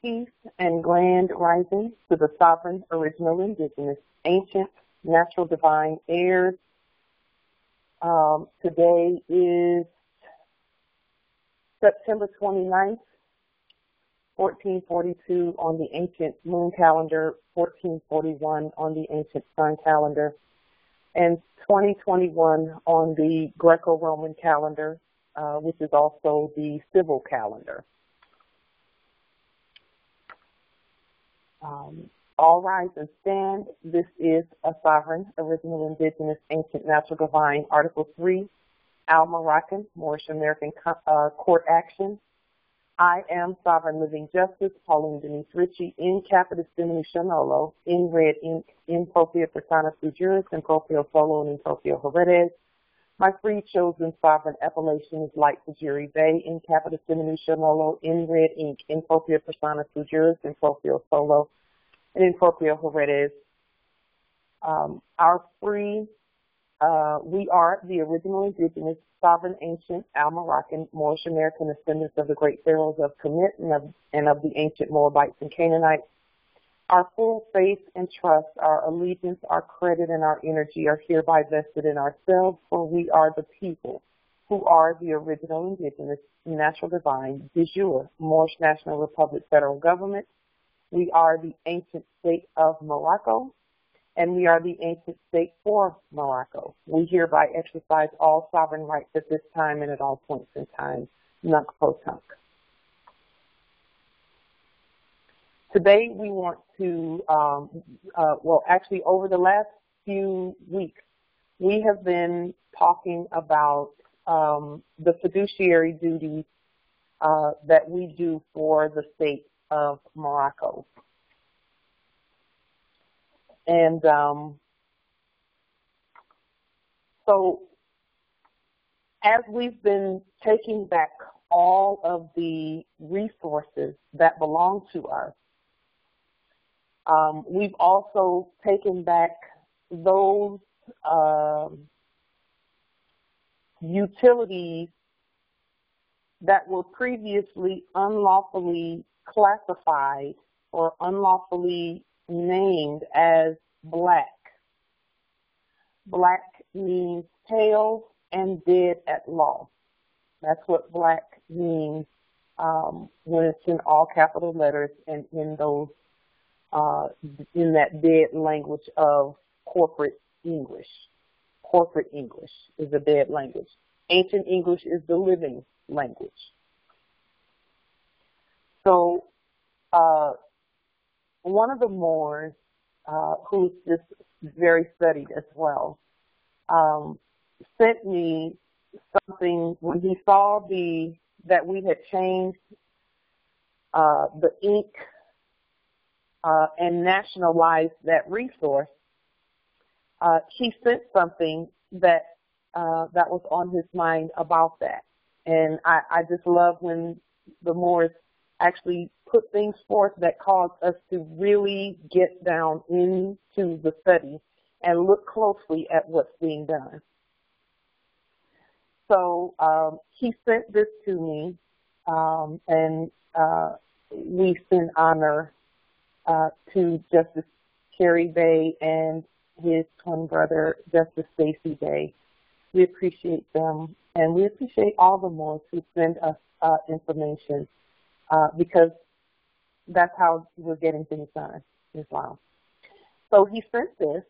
Peace and grand rising to the sovereign, original, indigenous, ancient, natural, divine heirs. Today is September 29th, 1442 on the ancient moon calendar, 1441 on the ancient sun calendar, and 2021 on the Greco-Roman calendar, which is also the civil calendar. All rise and stand. This is a sovereign, original, indigenous, ancient, natural, divine, Article 3, Al-Moroccan, Moorish American court action. I am sovereign living justice, Pauline Denise Ritchie, in capitis diminutio nolo, in red ink, in propria persona sui juris, in proprio solo, and in proprio heredes. My free chosen sovereign appellation is light to jury bay, in capitis diminutio nolo, in red ink, in propria persona sui juris, in proprio solo, and in proprio heredes. We are the original indigenous, sovereign, ancient, Al-Moroccan, Moorish American descendants of the great pharaohs of Kemet and of the ancient Moabites and Canaanites. Our full faith and trust, our allegiance, our credit, and our energy are hereby vested in ourselves, for we are the people who are the original indigenous, natural divine, de jure, Moorish National Republic federal government. We are the ancient state of Morocco, and we are the ancient state for Morocco. We hereby exercise all sovereign rights at this time and at all points in time, nunc pro tunc. Today we want to, actually over the last few weeks, we have been talking about the fiduciary duties that we do for the state of Morocco. And so as we've been taking back all of the resources that belong to us, we've also taken back those utilities that were previously unlawfully classified or unlawfully named as black. Black means pale and dead at law. That's what black means when it's in all capital letters and in those in that dead language of corporate English. Corporate English is a dead language. Ancient English is the living language. So one of the Moors, who's just very studied as well, sent me something when he saw that we had changed the ink and nationalized that resource. He sent something that was on his mind about that. And I just love when the Moors actually put things forth that cause us to really get down into the study and look closely at what's being done. So he sent this to me, and we send honor to Justice Kerry Bay and his twin brother, Justice Stacy Bay. We appreciate them, and we appreciate all the Moors who send us information because that's how we're getting things done in Islam. So he sent this,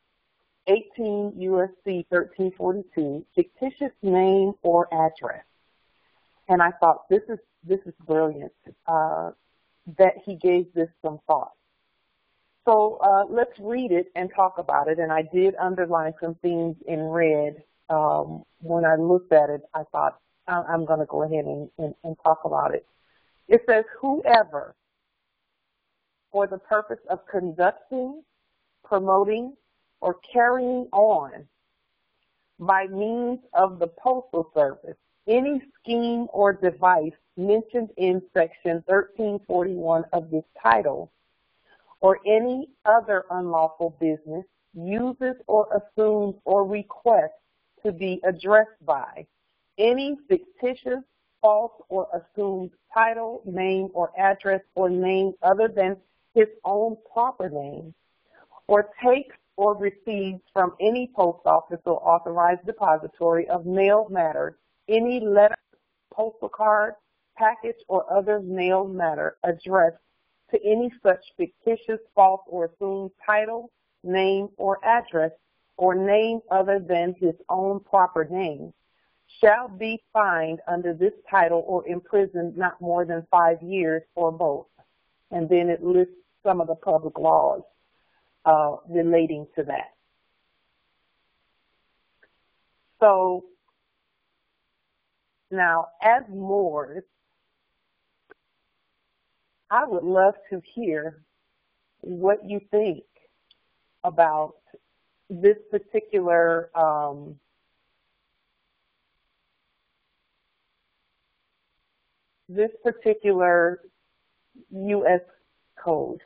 18 U.S.C. 1342, fictitious name or address. And I thought, this is brilliant that he gave this some thought. So let's read it and talk about it. And I did underline some things in red. When I looked at it, I thought, I'm going to go ahead and talk about it. It says, whoever, for the purpose of conducting, promoting, or carrying on by means of the postal service any scheme or device mentioned in section 1341 of this title, or any other unlawful business uses or assumes or requests to be addressed by any fictitious false or assumed title, name, or address, or name other than his own proper name, or takes or receives from any post office or authorized depository of mail matter any letter, postal card, package, or other mail matter addressed to any such fictitious, false, or assumed title, name, or address, or name other than his own proper name, shall be fined under this title or imprisoned not more than 5 years or both. And then it lists some of the public laws relating to that. So now, as Moors, I would love to hear what you think about this particular U.S. code.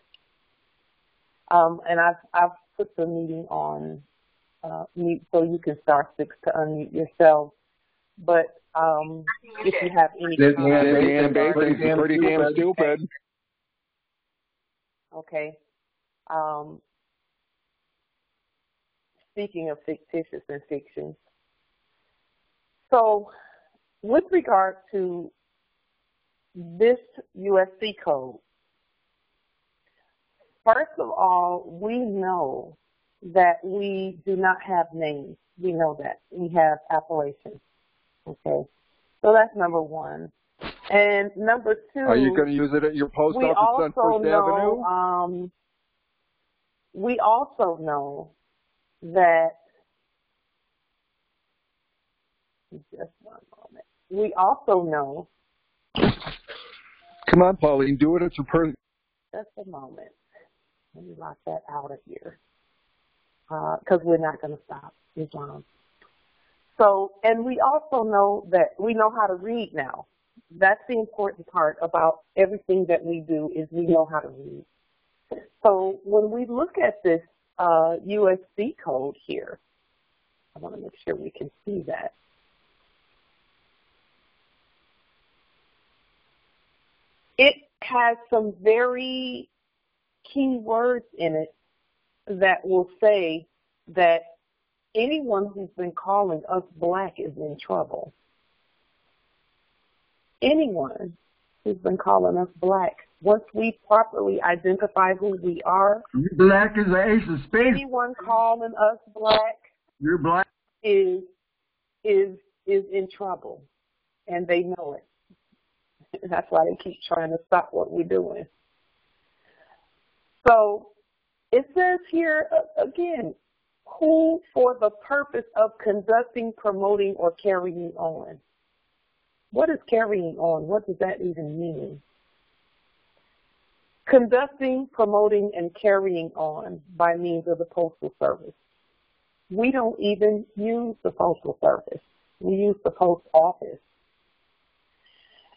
And I've put the meeting on mute so you can start to unmute yourself. But if you have any comments, pretty damn stupid. Okay. Speaking of fictitious and fiction, so with regard to this USC code, first of all, we know that we do not have names. We know that. We have appellations. Okay. So that's number one. And number two, are you going to use it at your post office on First Avenue? We also know that, just one moment, we also know. Come on, Pauline, do it at your person. Just a moment. Let me lock that out of here because we're not going to stop Islam. So, and we also know that we know how to read now. That's the important part about everything that we do is we know how to read. So when we look at this USC code here, I want to make sure we can see that. It has some very key words in it that will say that anyone who's been calling us black is in trouble. Anyone who's been calling us black, once we properly identify who we are, black is the ace of spades. Anyone calling us black, you're black, is in trouble, and they know it. That's why they keep trying to stop what we're doing. So it says here again, who for the purpose of conducting, promoting, or carrying on. What is carrying on? What does that even mean? Conducting, promoting, and carrying on by means of the Postal Service. We don't even use the Postal Service. We use the Post Office.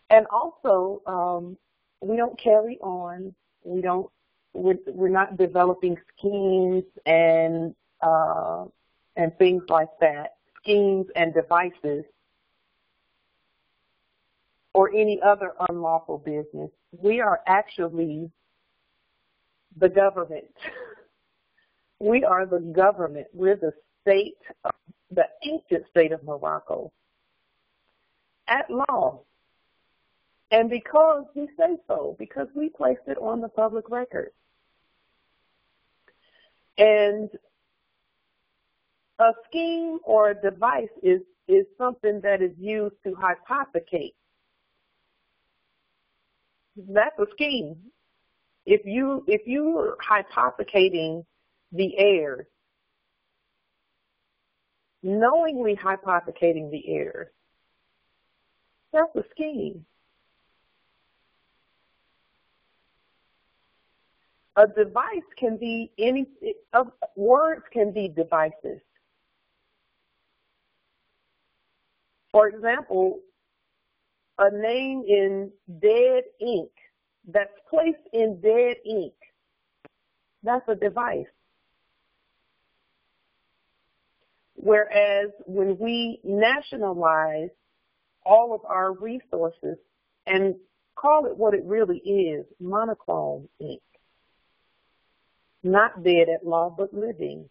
And also, we don't carry on. We're not developing schemes and things like that, schemes and devices, or any other unlawful business. We are actually the government. We are the government. We're the state, the ancient state of Morocco, at law. And because we say so, because we placed it on the public record. And a scheme or a device is something that is used to hypothecate. That's a scheme. If you're hypothecating the heirs, knowingly hypothecating the heirs, that's a scheme. A device can be words can be devices. For example, a name in dead ink that's placed in dead ink, that's a device. Whereas when we nationalize all of our resources and call it what it really is, monochrome ink. Not dead at law, but living.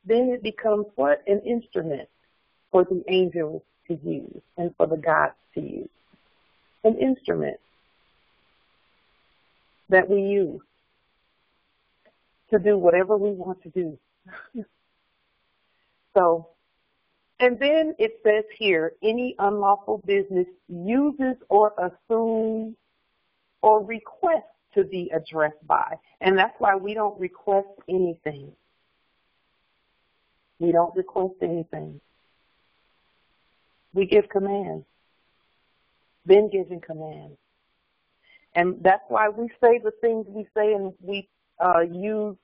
Then it becomes what? An instrument for the angels to use and for the gods to use. An instrument that we use to do whatever we want to do. So, and then it says here, any unlawful business uses or assumes or requests to be addressed by. And that's why we don't request anything. We don't request anything. We give commands. Been given commands. And that's why we say the things we say, and we use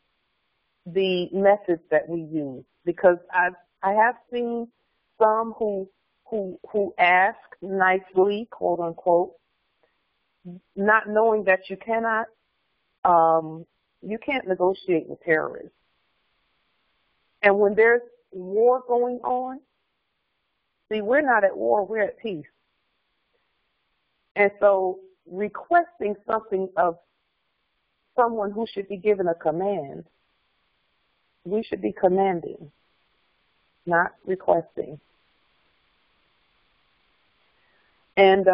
the methods that we use. Because I have seen some who ask nicely, quote unquote, not knowing that you can't negotiate with terrorists. And when there's war going on, see, we're not at war, we're at peace. And so requesting something of someone who should be given a command, we should be commanding, not requesting. And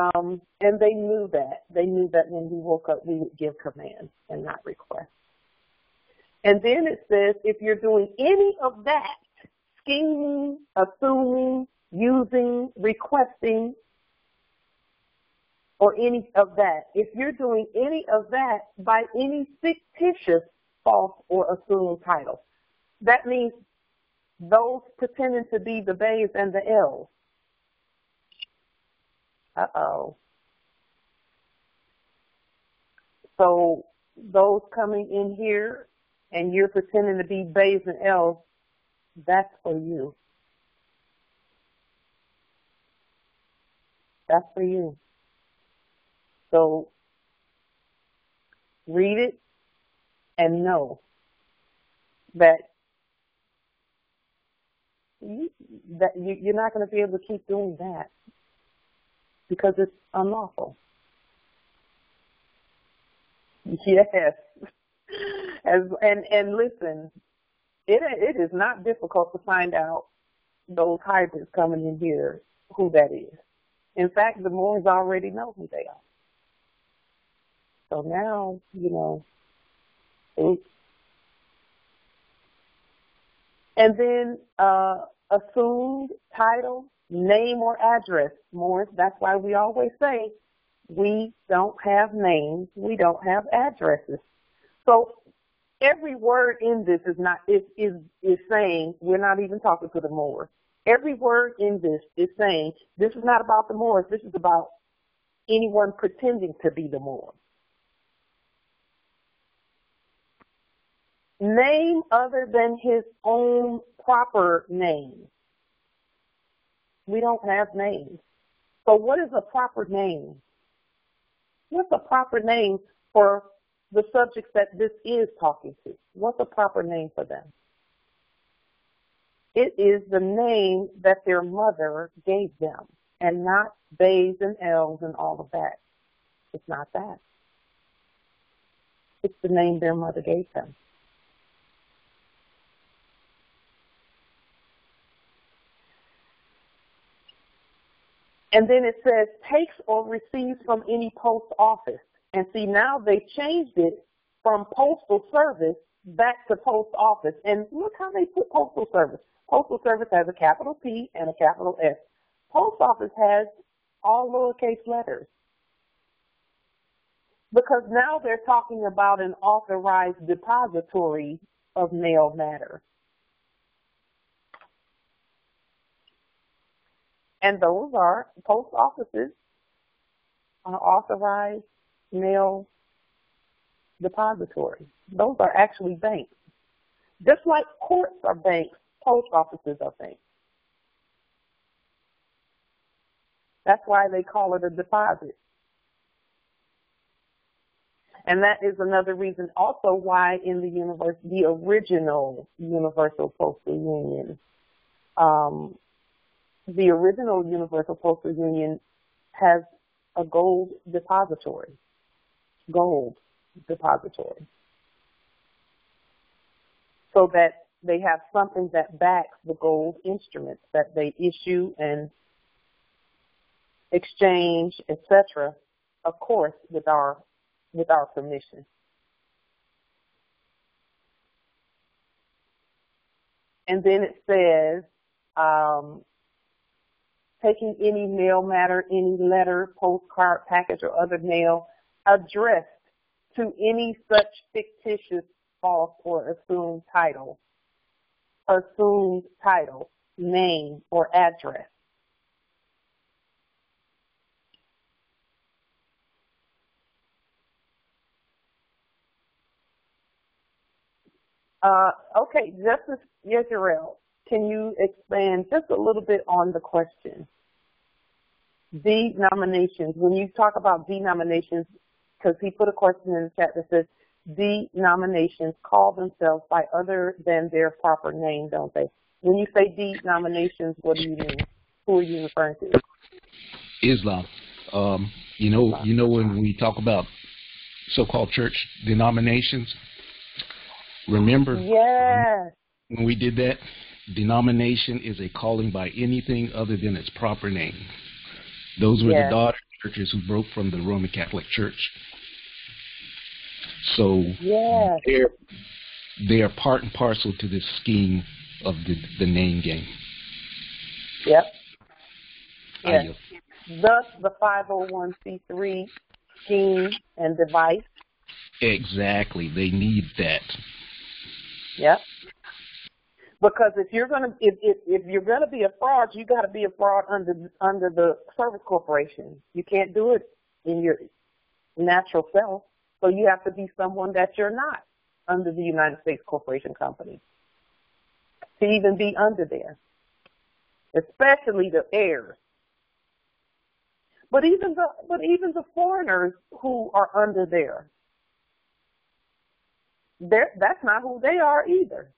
they knew that. They knew that when we woke up, we would give commands and not request. And then it says, if you're doing any of that, scheming, assuming, using, requesting, or any of that, if you're doing any of that by any fictitious, false, or assumed title, that means those pretending to be the bays and the L's. Uh-oh. So those coming in here and you're pretending to be bays and L's, that's for you. That's for you. So read it and know that you're not going to be able to keep doing that because it's unlawful. Yes. And listen, it is not difficult to find out those hybrids coming in here, who that is. In fact, the Moors already know who they are. So now, oops. And then assumed title, name or address. Moors, that's why we always say we don't have names, we don't have addresses. So every word in this is saying we're not even talking to the Moors. Every word in this is saying this is not about the Moors, this is about anyone pretending to be the Moors. Name other than his own proper name. We don't have names. So what is a proper name? What's a proper name for the subjects that this is talking to? What's a proper name for them? It is the name that their mother gave them, and not bays and L's and all of that. It's not that. It's the name their mother gave them. And then it says, takes or receives from any post office. And see, now they changed it from postal service back to post office. And look how they put postal service. Postal service has a capital P and a capital S. Post office has all lowercase letters. Because now they're talking about an authorized depository of mail matter. And those are, post offices are authorized mail depositories. Those are actually banks. Just like courts are banks, post offices are banks. That's why they call it a deposit. And that is another reason also why in the original Universal Postal Union, the original Universal Postal Union has a gold depository. So that they have something that backs the gold instruments that they issue and exchange, etc., of course, with our permission. And then it says, taking any mail matter, any letter, postcard, package, or other mail addressed to any such fictitious, false, or assumed title, name, or address. Okay, Justice Yezerel, can you expand just a little bit on the question? Denominations, when you talk about denominations, because he put a question in the chat that says, denominations call themselves by other than their proper name, don't they? When you say denominations, what do you mean? Who are you referring to? Islam. You know when we talk about so-called church denominations, remember when we did that? Denomination is a calling by anything other than its proper name. Those were the daughter churches who broke from the Roman Catholic Church. So they are part and parcel to this scheme of the name game. Yep. Yes. Thus the 501c3 scheme and device. Exactly. They need that. Yep. Because if you're gonna be a fraud, you got to be a fraud under the service corporation. You can't do it in your natural self. So you have to be someone that you're not under the United States Corporation Company to even be under there, especially the heirs. But even the foreigners who are under there, that's not who they are either.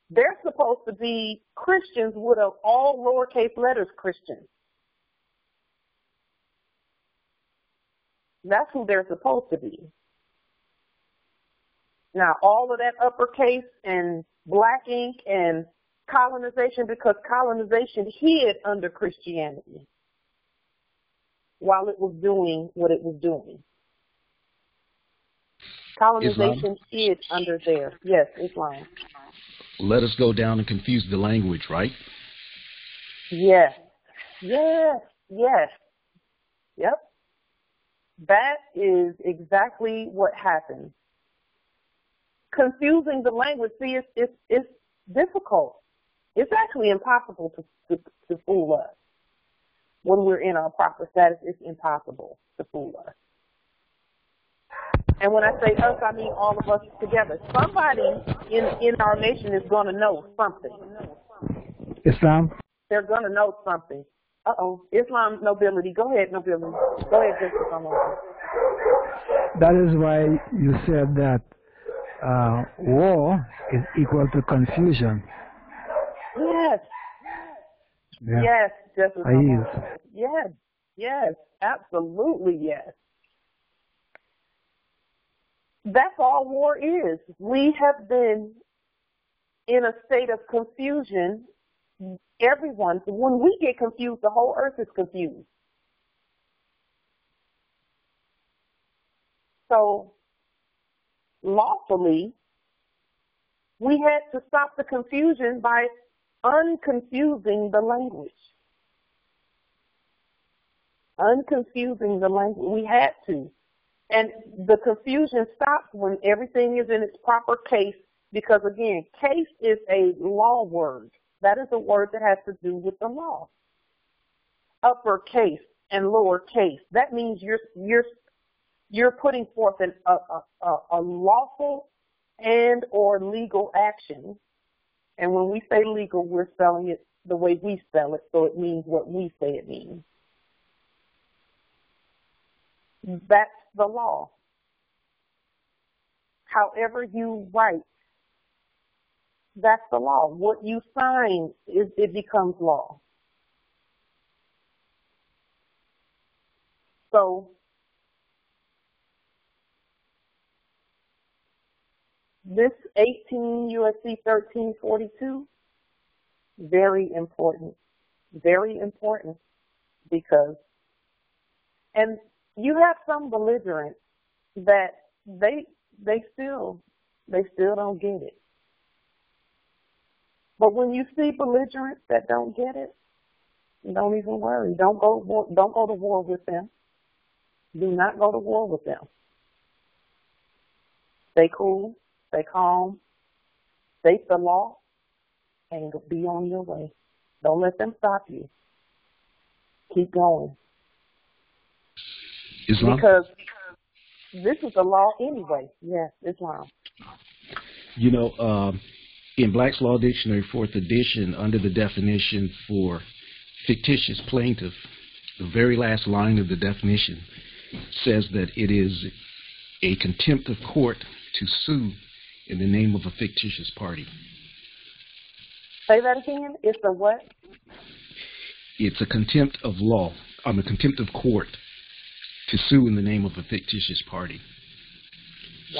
They're supposed to be Christians with all lowercase letters Christians. That's who they're supposed to be. Now, all of that uppercase and black ink and colonization, because colonization hid under Christianity while it was doing what it was doing. Colonization hid under there. Yes, Islam. Let us go down and confuse the language, right? Yes. Yep. That is exactly what happened. Confusing the language, see, it's difficult. It's actually impossible to fool us. When we're in our proper status, it's impossible to fool us. And when I say us, I mean all of us together. Somebody in our nation is going to know something. Islam? They're going to know something. Islam nobility. Go ahead, nobility. Go ahead, Justice. That is why you said that war is equal to confusion. Yes. Yeah. Yes, Justice. Yes, absolutely yes. That's all war is. We have been in a state of confusion. Everyone, when we get confused, the whole earth is confused. So, lawfully, we had to stop the confusion by unconfusing the language. Unconfusing the language. We had to. And the confusion stops when everything is in its proper case, because, again, case is a law word. That is a word that has to do with the law. Uppercase and lowercase. That means you're putting forth a lawful and or legal action. And when we say legal, we're spelling it the way we spell it, so it means what we say it means. That's the law. However you write that's the law. What you sign, it becomes law. So this 18 U.S.C. 1342, very important because, and you have some belligerents that they still don't get it. But when you see belligerents that don't get it, don't even worry. Don't go to war with them. Do not go to war with them. Stay cool, stay calm, state the law, and be on your way. Don't let them stop you. Keep going. Islam? Because this is the law anyway. Yes, Islam. You know, in Black's Law Dictionary, 4th edition, under the definition for fictitious plaintiff, the very last line of the definition says that it is a contempt of court to sue in the name of a fictitious party. Say that again? It's a what? It's a contempt of law, a contempt of court to sue in the name of a fictitious party.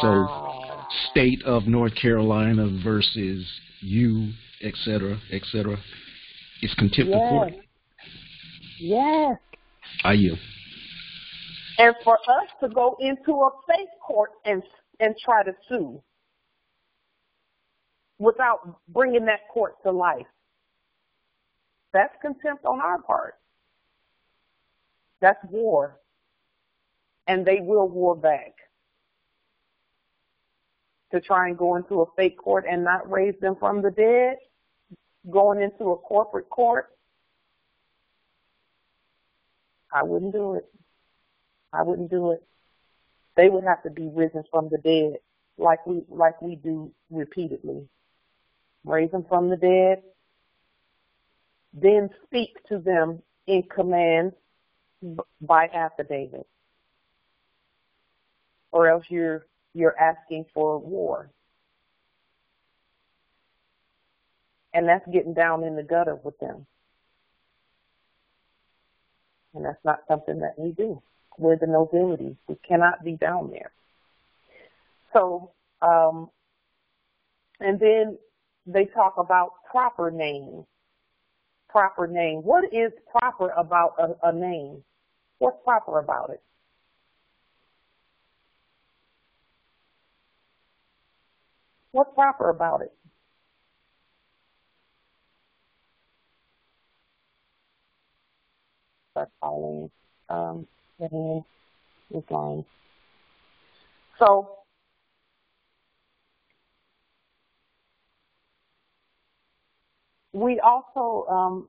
Wow. So, state of North Carolina versus you, etc., etc., is contempt of court. Yes. I yield. And for us to go into a fake court and try to sue without bringing that court to life, that's contempt on our part. That's war. And they will war back. To try and go into a fake court and not raise them from the dead, going into a corporate court, I wouldn't do it. I wouldn't do it. They would have to be risen from the dead like we do repeatedly. Raise them from the dead, then speak to them in command by affidavit. Or else you're asking for war. And that's getting down in the gutter with them. And that's not something that we do. We're the nobility. We cannot be down there. So, and then they talk about proper name. Proper name. What is proper about a name? What's proper about it? What's proper about it? Start following this line. So we also,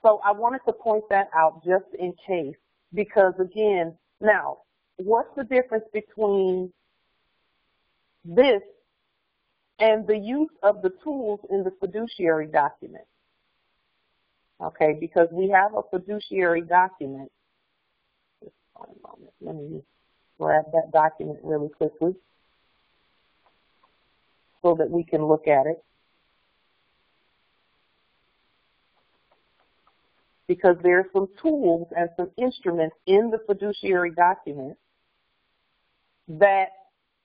so I wanted to point that out just in case, because again, now, what's the difference between this and the use of the tools in the fiduciary document? Okay, because we have a fiduciary document. Just one moment. Let me grab that document really quickly so that we can look at it. Because there are some tools and some instruments in the fiduciary document that,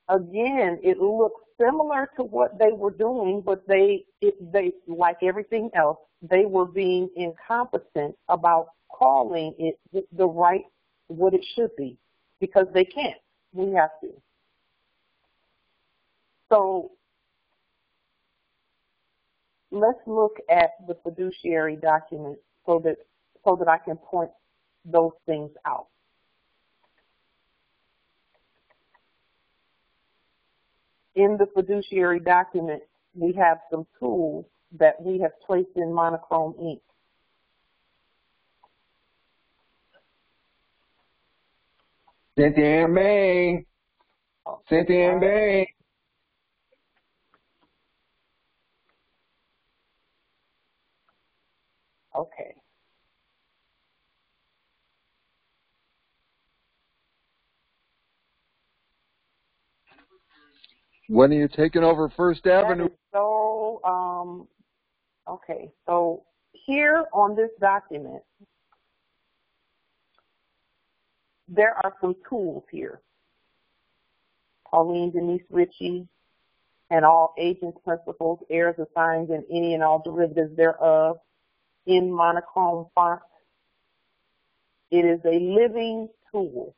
again, it looks similar to what they were doing, but they like everything else, they were being incompetent about calling it the right, what it should be, because they can't. We have to. So let's look at the fiduciary document so that I can point those things out. In the fiduciary document, we have some tools that we have placed in monochrome ink. Cynthia and May. Cynthia and May. Okay. When are you taking over First Avenue? So, okay. So here on this document, there are some tools here. Pauline Denise Ritchie and all agents, principals, heirs, assigns, and any and all derivatives thereof in monochrome font. It is a living tool.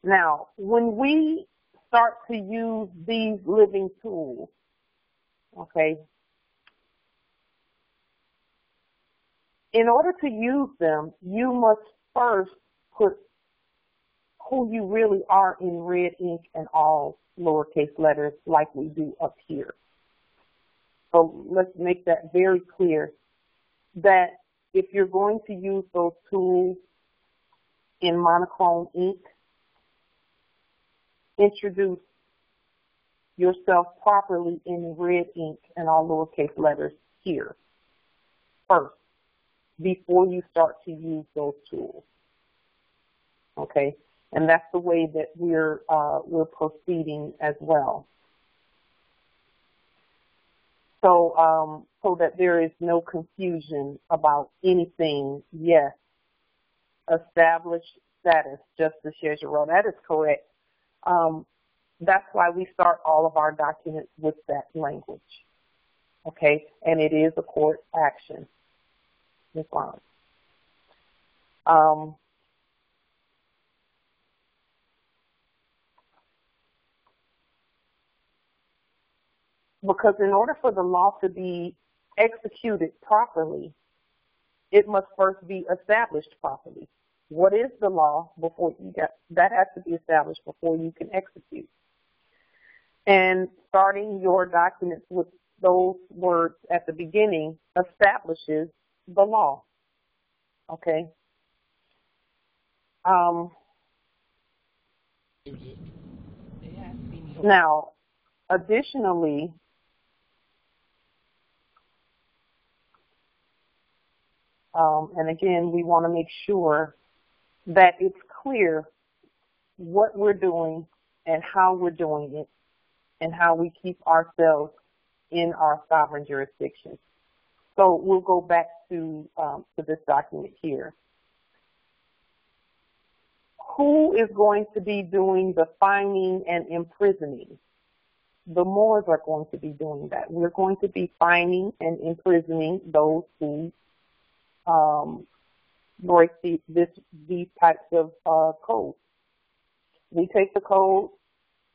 Now, when we start to use these living tools, okay, in order to use them, you must first put who you really are in red ink and all lowercase letters like we do up here. So let's make that very clear that if you're going to use those tools in monochrome ink, introduce yourself properly in red ink and all lowercase letters here first before you start to use those tools. Okay, and that's the way that we're proceeding as well. So so that there is no confusion about anything. Yes, established status, Justice Chainge. That is correct. That's why we start all of our documents with that language. Okay, and it is a court action. Response. Because in order for the law to be executed properly, it must first be established properly. What is the law before you get that has to be established before you can execute. And starting your documents with those words at the beginning establishes the law. Okay. Now, additionally, and again, we want to make sure that it's clear what we're doing and how we're doing it and how we keep ourselves in our sovereign jurisdiction. So we'll go back to this document here. Who is going to be doing the fining and imprisoning? The Moors are going to be doing that. We're going to be fining and imprisoning those who break these types of codes. We take the code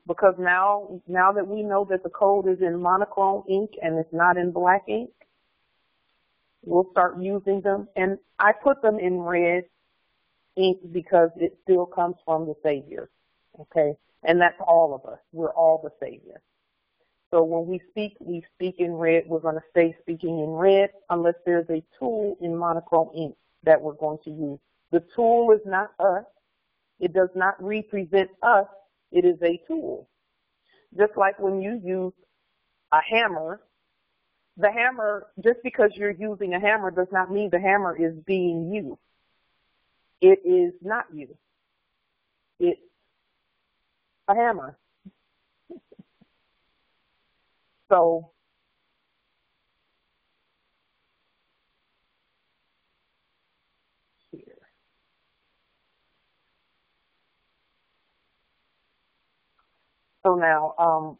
because now that we know that the code is in monochrome ink and it's not in black ink, we'll start using them. And I put them in red ink because it still comes from the Savior, okay? And that's all of us. We're all the Savior. So when we speak in red. We're going to stay speaking in red unless there's a tool in monochrome ink that we're going to use. The tool is not us. It does not represent us. It is a tool. Just like when you use a hammer, the hammer, just because you're using a hammer does not mean the hammer is being you. It is not you. It's a hammer. So here. So now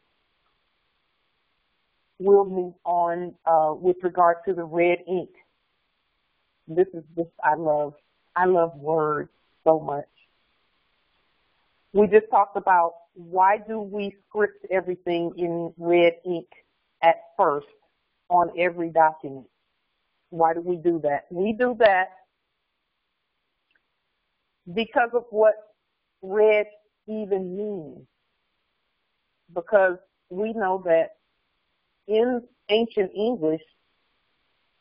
we'll move on with regard to the red ink. This I love words so much. We just talked about why do we script everything in red ink at first on every document. Why do we do that? We do that because of what red even means. Because we know that in ancient English,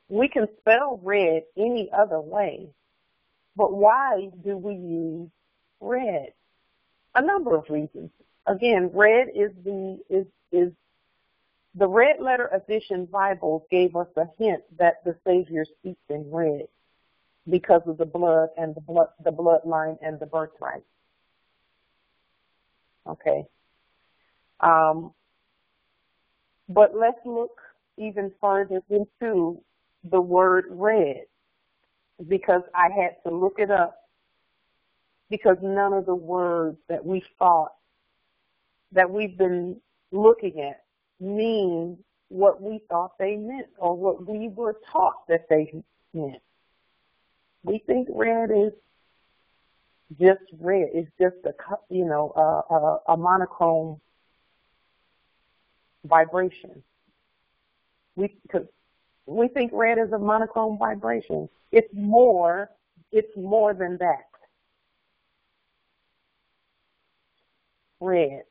we can spell red any other way. But why do we use red? A number of reasons. Again, red is the red letter edition Bible gave us a hint that the Savior speaks in red because of the blood and the bloodline and the birthright. Okay. But let's look even further into the word red, because I had to look it up, because none of the words that we thought, that we've been looking at, mean what we thought they meant or what we were taught that they meant. We think red is just red. It's just a monochrome vibration. We think red is a monochrome vibration. It's more than that. Red.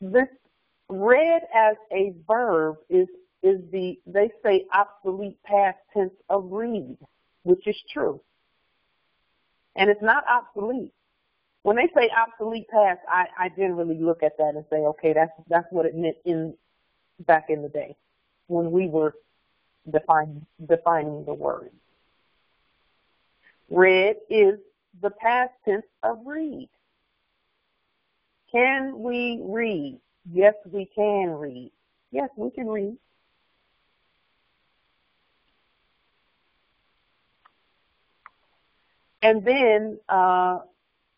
This red as a verb is they say obsolete past tense of read, which is true. And it's not obsolete. When they say obsolete past, I generally look at that and say, okay, that's what it meant back in the day when we were defining the word. Read is the past tense of read. Can we read? Yes, we can read. Yes, we can read. And then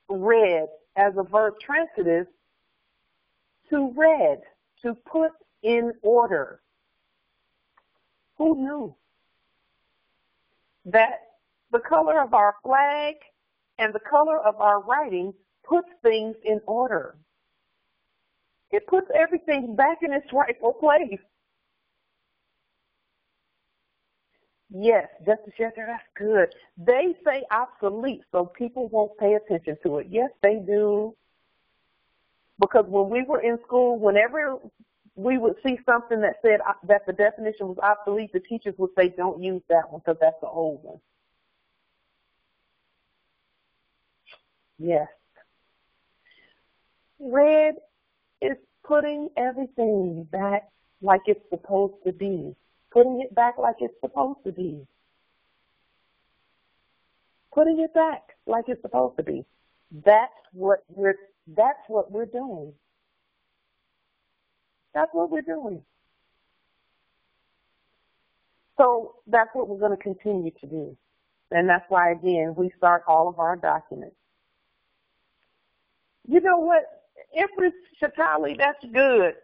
read as a verb transitive, to read, to put in order. Who knew that the color of our flag and the color of our writing puts things in order? It puts everything back in its rightful place. Yes, Justice Shedder, that's good. They say obsolete, so people won't pay attention to it. Yes, they do. Because when we were in school, whenever we would see something that said that the definition was obsolete, the teachers would say, don't use that one because that's the old one. Yes. Red is putting everything back like it's supposed to be. Putting it back like it's supposed to be. Putting it back like it's supposed to be. That's what we're doing. That's what we're doing. So that's what we're going to continue to do. And that's why, again, we start all of our documents. You know what? Empress Shatali, that's good.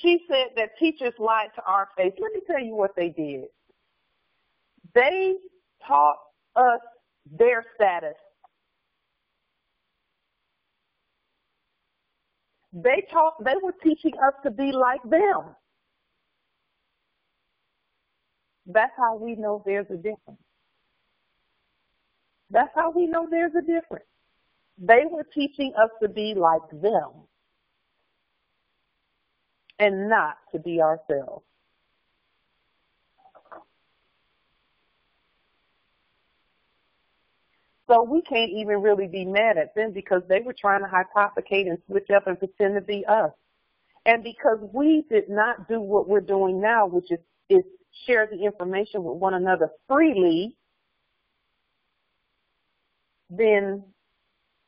She said that teachers lied to our face. Let me tell you what they did. They taught us their status. They were teaching us to be like them. That's how we know there's a difference. That's how we know there's a difference. They were teaching us to be like them and not to be ourselves. So we can't even really be mad at them because they were trying to hypothecate and switch up and pretend to be us. And because we did not do what we're doing now, which is share the information with one another freely, then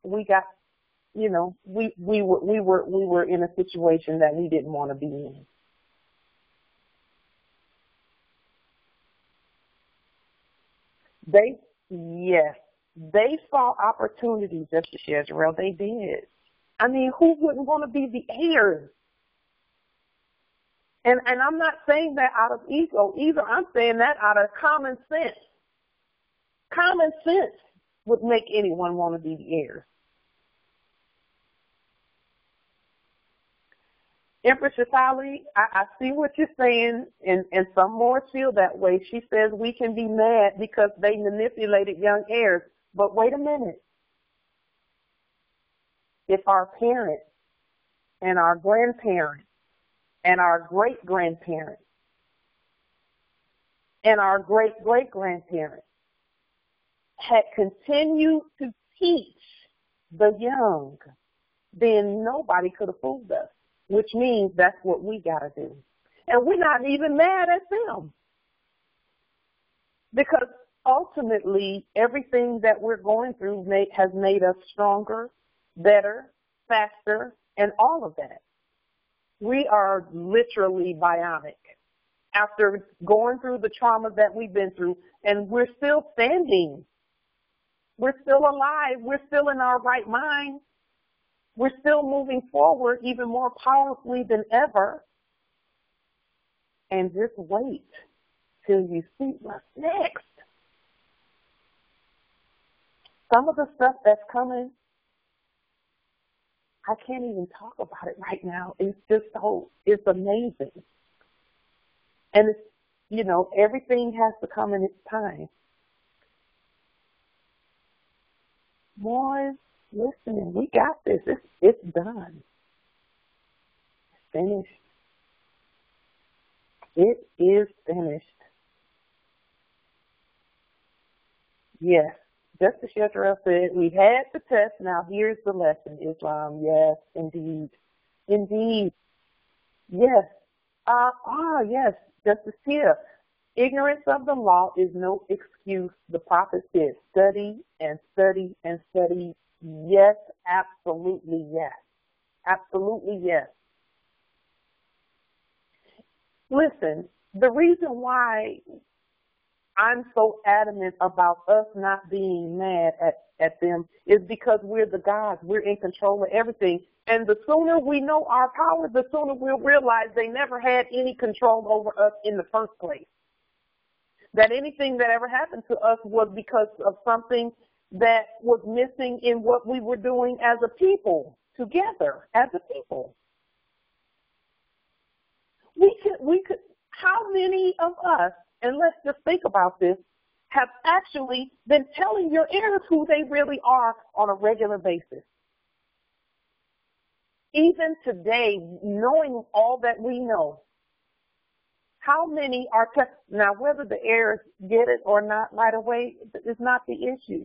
we got, we were in a situation that we didn't want to be in. They saw opportunities, Justice Shedder. They did. I mean, who wouldn't want to be the heirs? And I'm not saying that out of ego either. I'm saying that out of common sense. Common sense would make anyone want to be the heirs. Empress Shatali, I see what you're saying, and some more feel that way. She says we can be mad because they manipulated young heirs. But wait a minute. If our parents and our grandparents and our great-grandparents and our great-great-grandparents had continued to teach the young, then nobody could have fooled us. Which means that's what we got to do. And we're not even mad at them. Because ultimately, everything that we're going through has made us stronger, better, faster, and all of that. We are literally bionic after going through the trauma that we've been through, and we're still standing. We're still alive. We're still in our right mind. We're still moving forward even more powerfully than ever. And just wait till you see what's next. Some of the stuff that's coming, I can't even talk about it right now. It's just it's amazing. And it's, you know, everything has to come in its time. Boys, listen, we got this. It's done. It's finished. It is finished. Yes. Justice Yetterell said, we had the test, now here's the lesson, Islam. Yes, indeed. Indeed. Yes. Yes, Justice Tia. Ignorance of the law is no excuse. The prophet said, study and study and study. Yes, absolutely yes. Absolutely yes. Listen, the reason why I'm so adamant about us not being mad at them is because we're the gods. We're in control of everything. And the sooner we know our power, the sooner we'll realize they never had any control over us in the first place. That anything that ever happened to us was because of something that was missing in what we were doing as a people, together, as a people. We could, how many of us, and let's just think about this, have actually been telling your heirs who they really are on a regular basis? Even today, knowing all that we know, how many are, now whether the heirs get it or not right away is not the issue.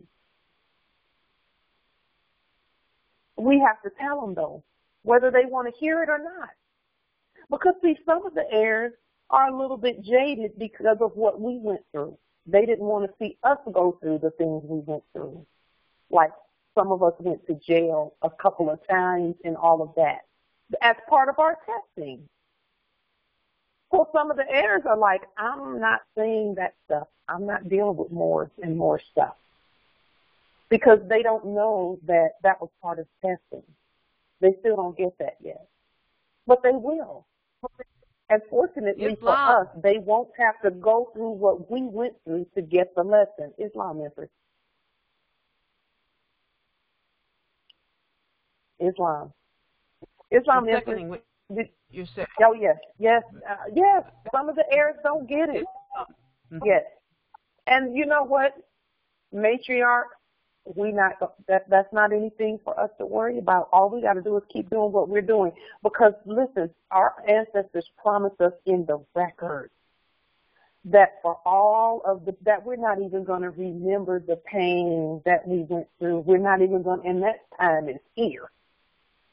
We have to tell them though, whether they want to hear it or not. Because see, some of the heirs are a little bit jaded because of what we went through. They didn't want to see us go through the things we went through. Like some of us went to jail a couple of times and all of that as part of our testing. So some of the heirs are like, I'm not saying that stuff. I'm not dealing with more and more stuff. Because they don't know that that was part of testing. They still don't get that yet. But they will. And fortunately for us, they won't have to go through what we went through to get the lesson. Islam, Empress. Islam. Islam, Empress. You said. Oh, yes. Yes. Yes. Some of the heirs don't get it. Yes. And you know what? Matriarch, that's not anything for us to worry about. All we got to do is keep doing what we're doing. Because, listen, our ancestors promised us in the record that for all of that we're not even going to remember the pain that we went through. We're not even going to, and that time is here.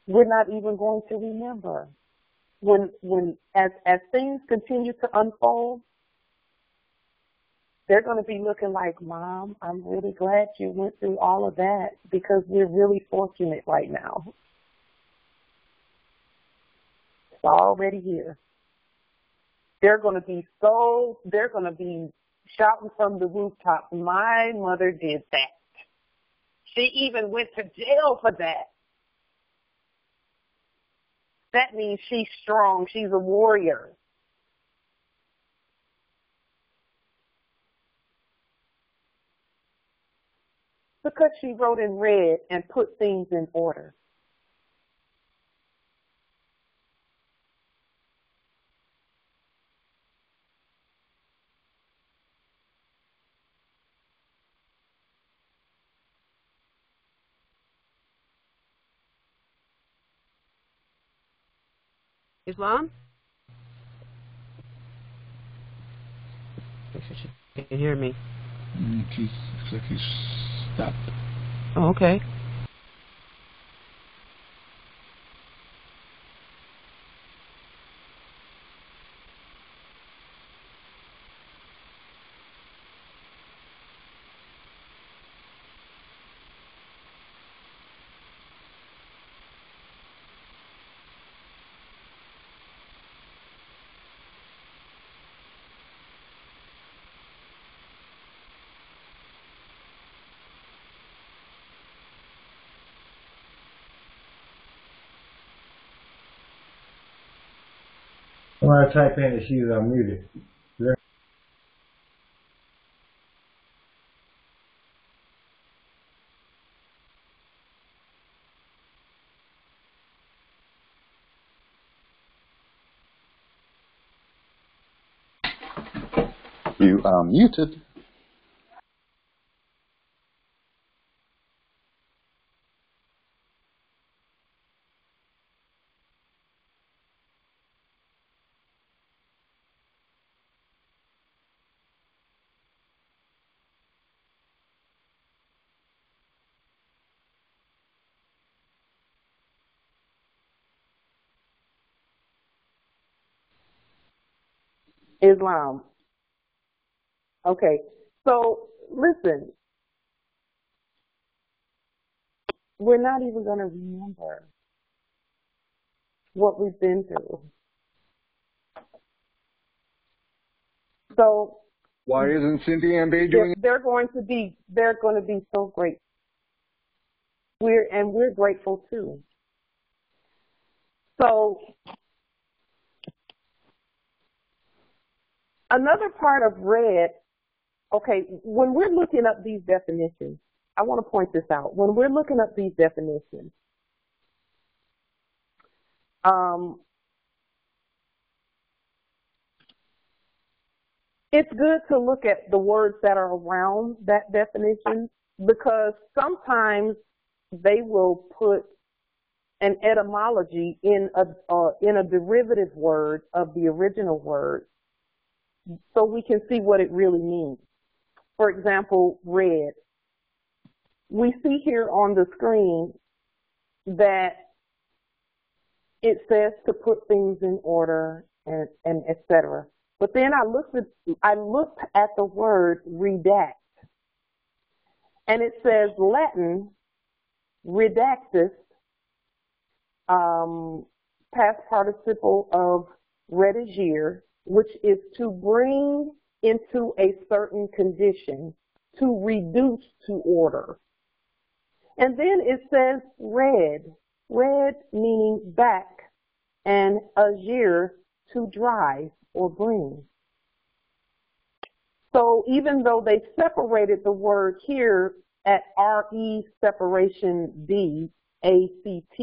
We're not even going to remember. As things continue to unfold, they're going to be looking like, Mom, I'm really glad you went through all of that because we're really fortunate right now. It's already here. They're going to be shouting from the rooftops, my mother did that. She even went to jail for that. That means she's strong. She's a warrior. Because she wrote in red and put things in order. Islam? She can hear me. Looks like he's stopped. Oh, okay. When I type in, she's unmuted. You are muted. Islam. Okay, so listen, we're not even going to remember what we've been through. So why isn't Cindy and Bay doing it? They're going to be so great. We're grateful too. So another part of red, okay, when we're looking up these definitions, I want to point this out. When we're looking up these definitions, it's good to look at the words that are around that definition, because sometimes they will put an etymology in a derivative word of the original word, so we can see what it really means. For example, red. We see here on the screen that it says to put things in order and etc. But then I looked at the word redact, and it says Latin redactus, past participle of redigere, which is to bring into a certain condition, to reduce to order. And then it says red meaning back, and agere, to drive or bring. So even though they separated the word here at RE separation D, ACT,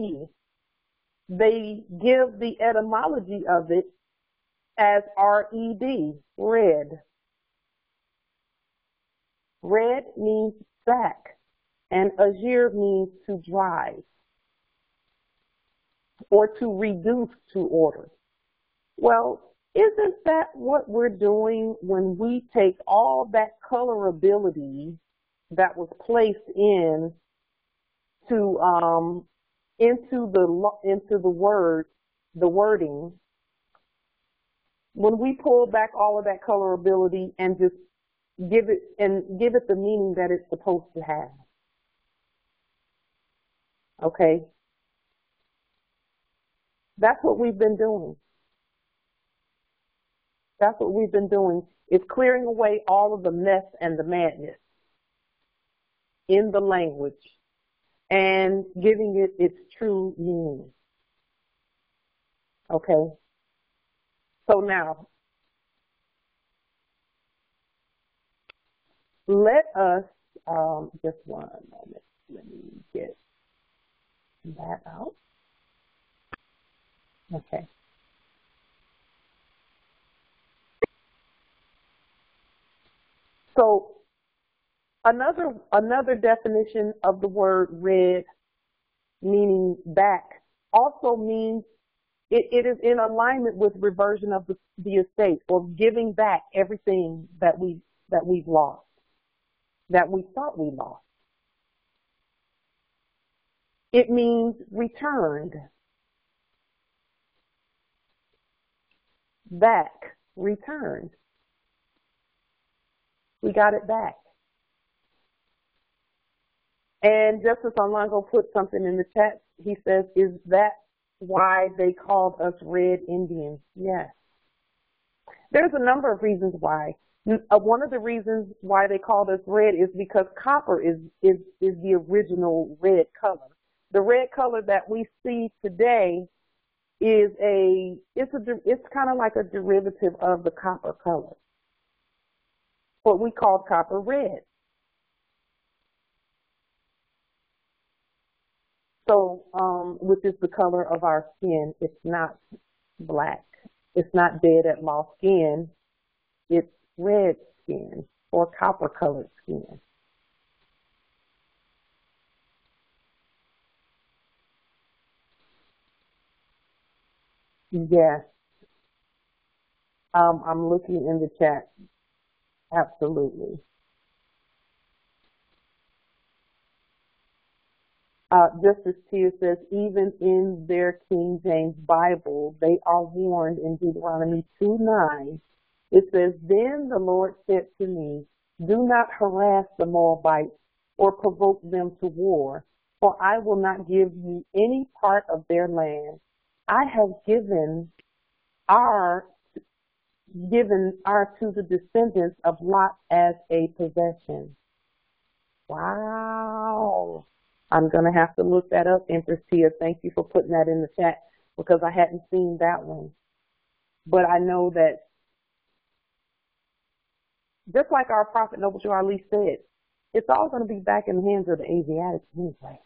they give the etymology of it as RED, red. Red means back, and agere means to drive or to reduce to order. Well, isn't that what we're doing when we take all that colorability that was placed into the wording, when we pull back all of that colorability and just give it the meaning that it's supposed to have? Okay? That's what we've been doing. That's what we've been doing. It's clearing away all of the mess and the madness in the language and giving it its true meaning. Okay? So now, let us, just one moment, let me get that out. Okay. So another definition of the word red, meaning back, also means it is in alignment with reversion of the estate, or giving back everything that we've lost, that we thought we lost. It means returned, back, returned. We got it back. And Justice Onlinne put something in the chat. He says, is that why they called us Red Indians? Yes. There's a number of reasons why. One of the reasons why they called us red is because copper is the original red color. The red color that we see today is it's kind of like a derivative of the copper color, what we call copper red. So, which is the color of our skin. It's not black. It's not dead at lost skin. It's red skin or copper colored skin. Yes. I'm looking in the chat. Absolutely. Justice Tia says, even in their King James Bible, they are warned in Deuteronomy 2:9. It says, then the Lord said to me, do not harass the Moabites or provoke them to war, for I will not give you any part of their land. I have given our to the descendants of Lot as a possession. Wow. I'm going to have to look that up, Empress Tia. Thank you for putting that in the chat because I hadn't seen that one. But I know that just like our Prophet Noble Drew Ali said, it's all going to be back in the hands of the Asiatics anyway.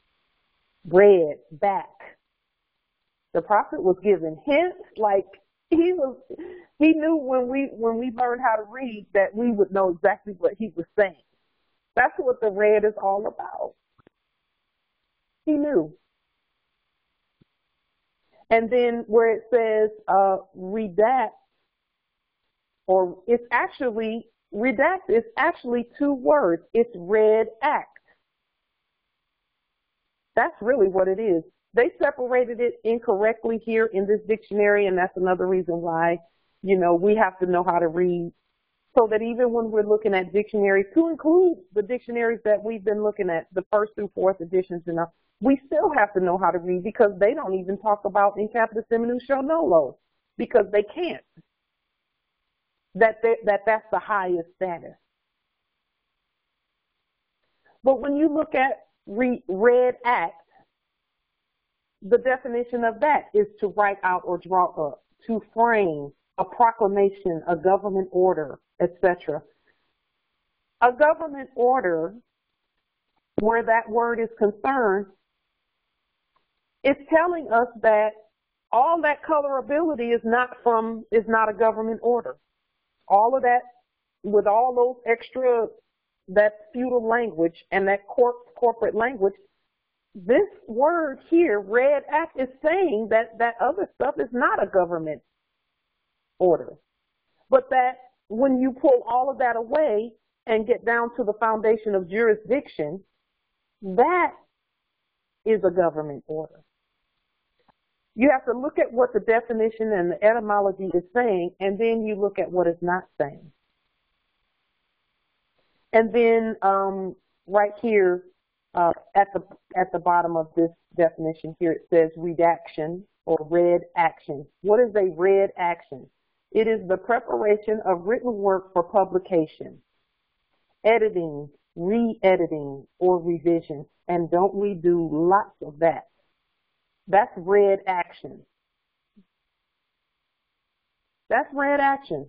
Bread back. The Prophet was given hints, like he knew when we learned how to read that we would know exactly what he was saying. That's what the red is all about. He knew. And then where it says redact, or it's actually, redact is actually two words. It's red act. That's really what it is. They separated it incorrectly here in this dictionary, and that's another reason why, we have to know how to read, so that even when we're looking at dictionaries, to include the dictionaries that we've been looking at, the 1st through 4th editions, we still have to know how to read, because they don't even talk about in capitis, diminutio, nolo, because they can't. That's the highest status. But when you look at red act, the definition of that is to write out or draw up, to frame, a proclamation, a government order, etc. A government order, where that word is concerned, is telling us that all that colorability is not a government order. All of that, with all those extra, that feudal language and that corporate language, this word here, red act, is saying that that other stuff is not a government order. But that when you pull all of that away and get down to the foundation of jurisdiction, that is a government order. You have to look at what the definition and the etymology is saying, and then you look at what it's not saying. And then right here at the bottom of this definition here, it says redaction or red action. What is a red action? It is the preparation of written work for publication, editing, re-editing, or revision. And don't we do lots of that? That's red action. That's red action.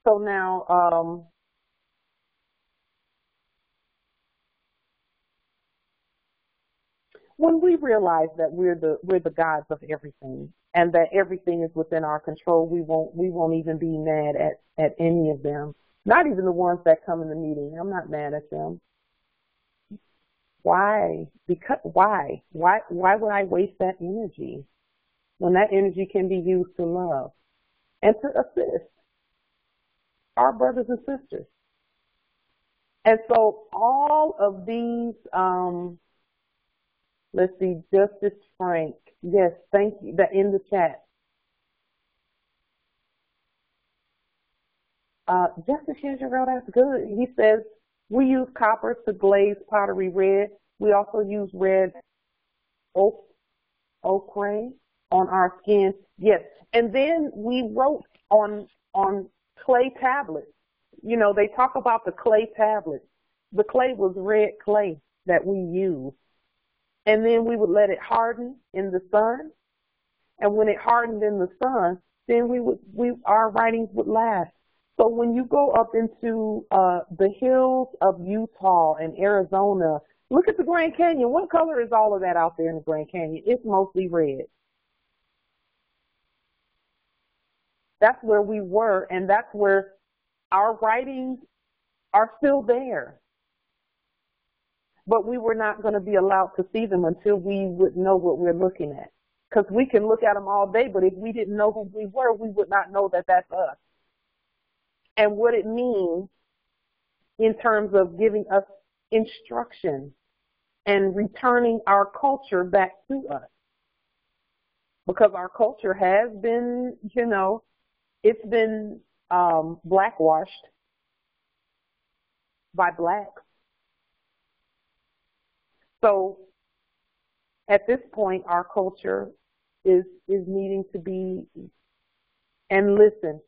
So now, when we realize that we're the gods of everything, and that everything is within our control, we won't even be mad at any of them. Not even the ones that come in the meeting. I'm not mad at them. Why? Because why? Why would I waste that energy when that energy can be used to love and to assist our brothers and sisters? And so all of these, let's see, Justice Frank. Yes, thank you. That in the chat. Justice Shinjiro, that's good. He says, we use copper to glaze pottery red. We also use red ochre on our skin. Yes. And then we wrote on clay tablets you know, they talk about the clay tablets. The clay was red clay that we used. And then we would let it harden in the sun. And when it hardened in the sun, then our writings would last. So when you go up into the hills of Utah and Arizona, look at the Grand Canyon. What color is all of that out there in the Grand Canyon? It's mostly red. That's where we were, and that's where our writings are still there. But we were not going to be allowed to see them until we would know what we're looking at. Because we can look at them all day, but if we didn't know who we were, we would not know that that's us. And what it means in terms of giving us instruction and returning our culture back to us. Because our culture has been, you know, it's been blackwashed by blacks. So at this point, our culture is needing to be, and listen,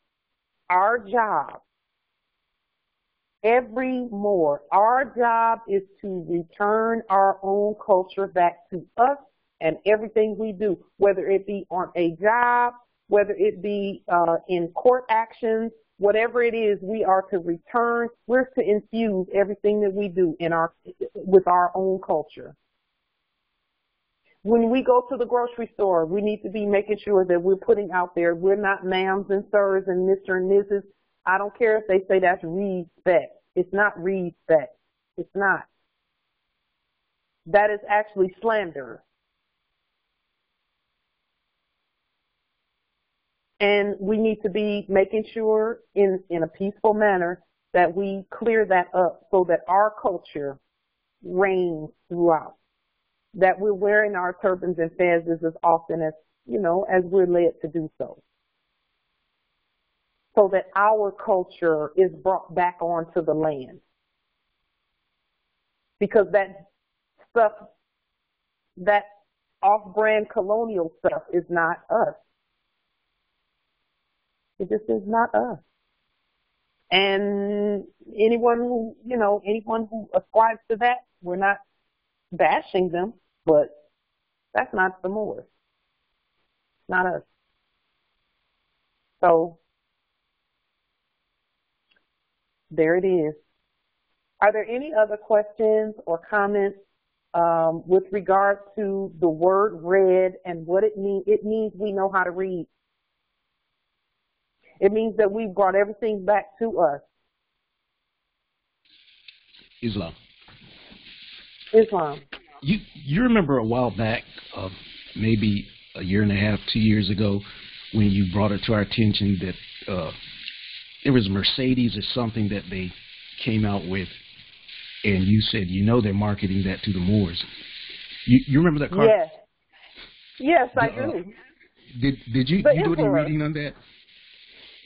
our job, our job is to return our own culture back to us and everything we do, whether it be on a job, whether it be in court actions, whatever it is, we are to return. We're to infuse everything that we do with our own culture. When we go to the grocery store, we need to be making sure that we're putting out there, we're not ma'ams and sirs and Mr. and Mrs. I don't care if they say that's respect. It's not respect. It's not. That is actually slander. And we need to be making sure in a peaceful manner that we clear that up so that our culture reigns throughout. That we're wearing our turbans and fezzes as often as, you know, as we're led to do so. So that our culture is brought back onto the land. Because that stuff, that off-brand colonial stuff is not us. It just is not us. And anyone who ascribes to that, we're not bashing them, but that's not the Moors. It's not us. So there it is. Are there any other questions or comments with regard to the word read and what it means? It means we know how to read. It means that we've brought everything back to us. Islam. You remember a while back, maybe a year and a half, 2 years ago, when you brought it to our attention that there was Mercedes or something that they came out with, and you said, you know, they're marketing that to the Moors. You remember that car? Yes. Yes, I do. Did you do any reading on that?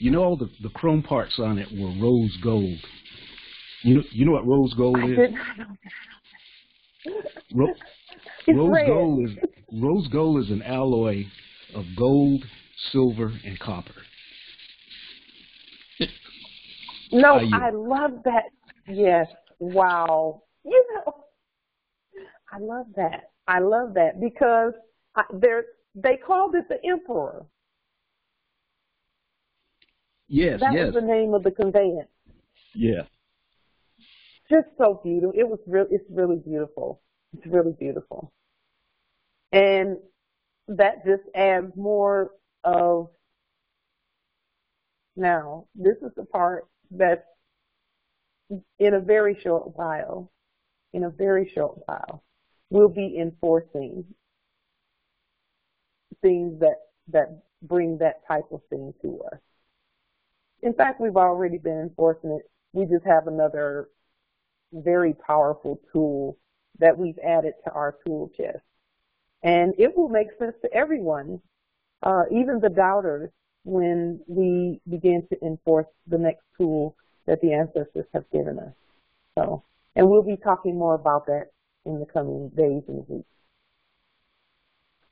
You know, all the chrome parts on it were rose gold. You know what rose gold is? I did not know that. Rose gold is an alloy of gold, silver, and copper. No, I love that. Yes. Wow. You know, I love that. I love that because they called it the Emperor. Yes, that was the name of the conveyance. Yeah. Just so beautiful. It's really beautiful. It's really beautiful. And that just adds more of, now, this is the part that's in a very short while, we'll be enforcing things that bring that type of thing to us. In fact, we've already been enforcing it. We just have another very powerful tool that we've added to our tool chest. And it will make sense to everyone, even the doubters, when we begin to enforce the next tool that the ancestors have given us. So, and we'll be talking more about that in the coming days and weeks.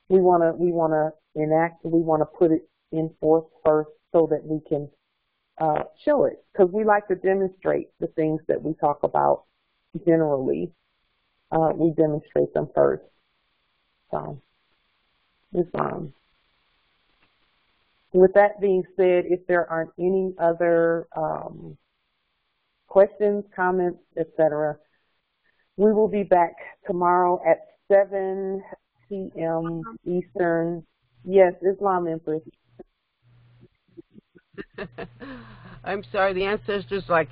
We want to put it in force first so that we can show it, because we like to demonstrate the things that we talk about generally. We demonstrate them first. So, with that being said, if there aren't any other questions, comments, etc., we will be back tomorrow at 7 p.m. Eastern. Yes, Islam Empress. I'm sorry, the ancestors like,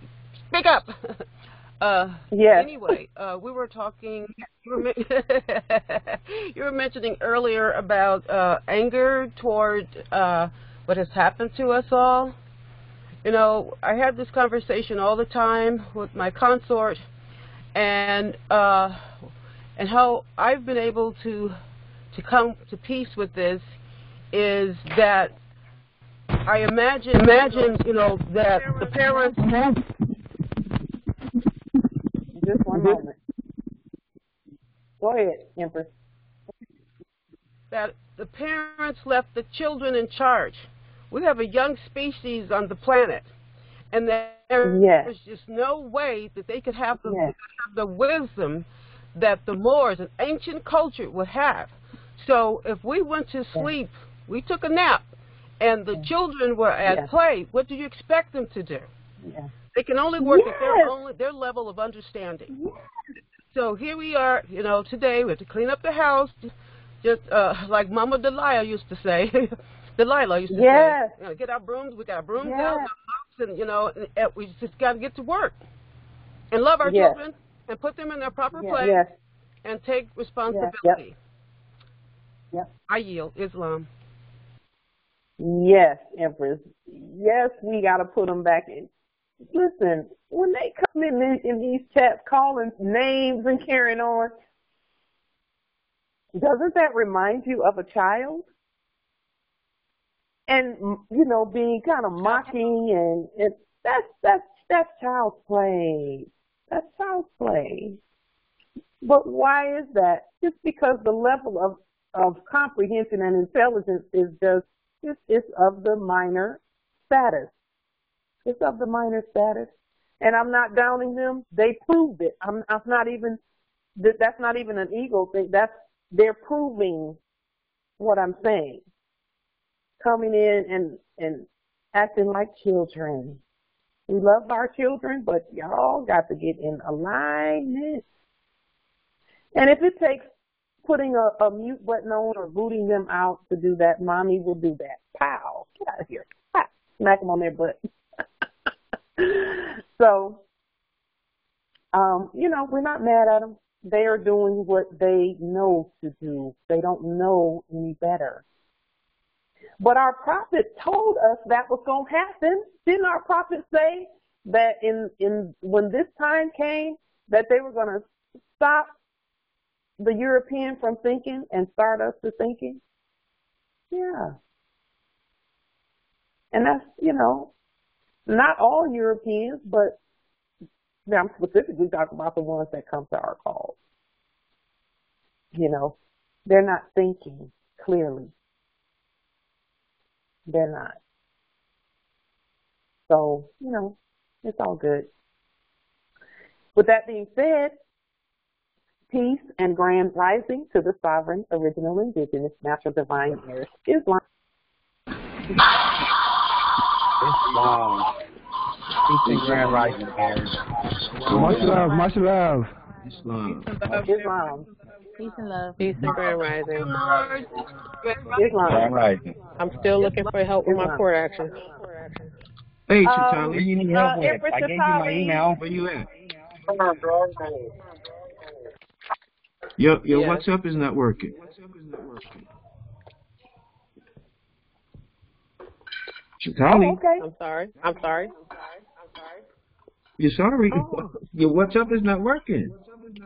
speak up. Yes. Anyway, we were talking, you were mentioning earlier about anger toward what has happened to us all. You know, I have this conversation all the time with my consort, and how I've been able to come to peace with this is that I imagine, you know, that the parents have. Just one moment. Go ahead, Empress. That the parents left the children in charge. We have a young species on the planet, and there's just no way that they could have the wisdom that the Moors, an ancient culture, would have. So if we went to sleep, we took a nap, and the children were at play, what do you expect them to do? They can only work at their level of understanding. So here we are, you know, today we have to clean up the house, just like Mama Delilah used to say. Delilah used to say, you know, get our brooms, we got our brooms out, and you know, and we just got to get to work and love our children and put them in their proper place and take responsibility. I yield. Islam. Yes, Empress. Yes, we got to put them back in. Listen, when they come in these chats calling names and carrying on, doesn't that remind you of a child? And, you know, being kind of mocking, and that's child's play. That's child's play. But why is that? Just because the level of comprehension and intelligence is just, it's of the minor status. It's of the minor status. And I'm not downing them. They proved it. I'm not even, that's not even an ego thing. They're proving what I'm saying. Coming in and acting like children. We love our children, but y'all got to get in alignment. And if it takes putting a mute button on or booting them out to do that, mommy will do that. Pow. Get out of here. Ha. Smack them on their butt. So, you know, we're not mad at them. They are doing what they know to do. They don't know any better. But our prophet told us that was going to happen. Didn't our prophet say that when this time came, that they were going to stop the European from thinking and start us to thinking? Yeah. And that's, you know, not all Europeans, but I'm specifically talking about the ones that come to our calls. You know, they're not thinking clearly. They're not. So, you know, it's all good. With that being said, peace and grand rising to the sovereign, original, indigenous, natural, divine heirs, Islam. Islam. Peace and grand rising, heirs. Much love, much love. Islam. Islam. Peace and love. Peace and grand rising. Islam. Grand rising. I'm still looking for help with my court action. Hey, Chainge. What do you need help with? I gave you my email. Where you at? Your WhatsApp is not working. Chainge. Okay. I'm sorry. You're sorry. Your WhatsApp is not working.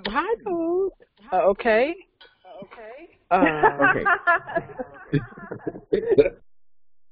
Hi, dude. Okay. Okay.